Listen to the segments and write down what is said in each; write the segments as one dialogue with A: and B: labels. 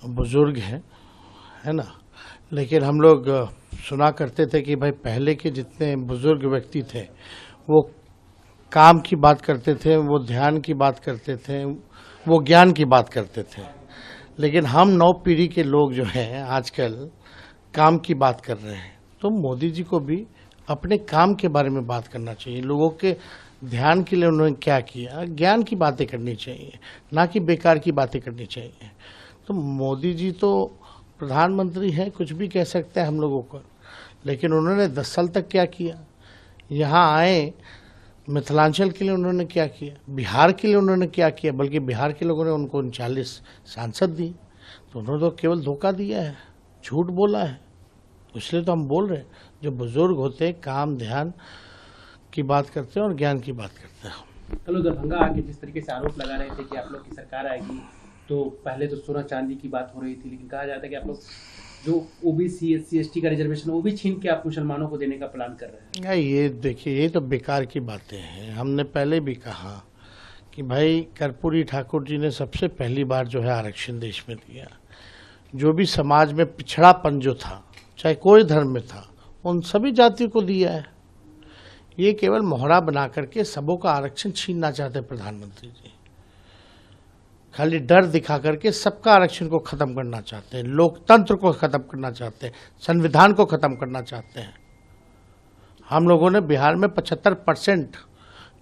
A: बुजुर्ग हैं, है ना। लेकिन हम लोग सुना करते थे कि भाई पहले के जितने बुजुर्ग व्यक्ति थे वो काम की बात करते थे, वो ध्यान की बात करते थे, वो ज्ञान की बात करते थे। लेकिन हम नौ पीढ़ी के लोग जो हैं आजकल काम की बात कर रहे हैं। तो मोदी जी को भी अपने काम के बारे में बात करना चाहिए। लोगों के ध्यान के लिए उन्होंने क्या किया, ज्ञान की बातें करनी चाहिए, ना कि बेकार की बातें करनी चाहिए। तो मोदी जी तो प्रधानमंत्री हैं, कुछ भी कह सकते हैं हम लोगों को, लेकिन उन्होंने 10 साल तक क्या किया, यहाँ आए मिथिलांचल के लिए उन्होंने क्या किया, बिहार के लिए उन्होंने क्या किया, बल्कि बिहार के लोगों ने उनको 39 सांसद दी। तो उन्होंने तो केवल धोखा दिया है, झूठ बोला है। इसलिए तो हम बोल रहे हैं, जो बुजुर्ग होते हैं काम ध्यान की बात करते हैं और ज्ञान की बात करते हैं।
B: कल दरभंगा आके जिस तरीके से आरोप लगा रहे थे कि आप लोग की सरकार आएगी, तो पहले तो सोना चांदी की बात हो रही थी, लेकिन कहा जाता है कि आप लोग जो ओबीसी SC ST का रिजर्वेशन वो भी छीन के आप मुसलमानों को देने का प्लान कर रहे हैं।
A: ये देखिए, ये तो बेकार की बातें हैं। हमने पहले भी कहा कि भाई कर्पूरी ठाकुर जी ने सबसे पहली बार जो है आरक्षण देश में दिया। जो भी समाज में पिछड़ापन जो था, चाहे कोई धर्म में था, उन सभी जातियों को दिया है। ये केवल मोहरा बना करके सबों का आरक्षण छीनना चाहते प्रधानमंत्री जी। खाली डर दिखा करके सबका आरक्षण को खत्म करना चाहते हैं, लोकतंत्र को खत्म करना चाहते हैं, संविधान को खत्म करना चाहते हैं। हम लोगों ने बिहार में 75%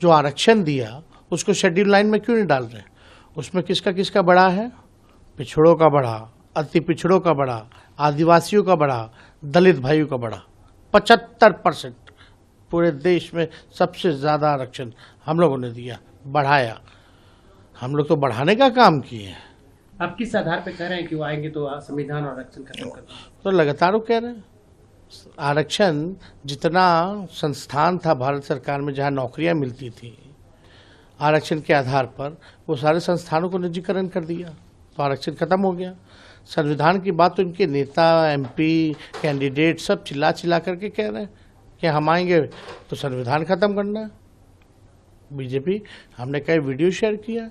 A: जो आरक्षण दिया उसको शेड्यूल लाइन में क्यों नहीं डाल रहे? उसमें किसका किसका बड़ा है? पिछड़ों का बड़ा, अति पिछड़ों का बड़ा, आदिवासियों का बड़ा, दलित भाइयों का बड़ा। 75% पूरे देश में सबसे ज़्यादा आरक्षण हम लोगों ने दिया, बढ़ाया। हम लोग तो बढ़ाने का काम किए हैं।
B: आप किस आधार पे कह रहे हैं कि वो आएंगे तो संविधान और आरक्षण खत्म कर देंगे?
A: तो लगातार वो कह रहे हैं आरक्षण, जितना संस्थान था भारत सरकार में जहाँ नौकरियां मिलती थी आरक्षण के आधार पर, वो सारे संस्थानों को निजीकरण कर दिया, तो आरक्षण खत्म हो गया। संविधान की बात तो इनके नेता MP कैंडिडेट सब चिल्ला चिल्ला करके कह रहे हैं कि हम आएंगे तो संविधान खत्म करना है। बीजेपी, हमने कई वीडियो शेयर किया।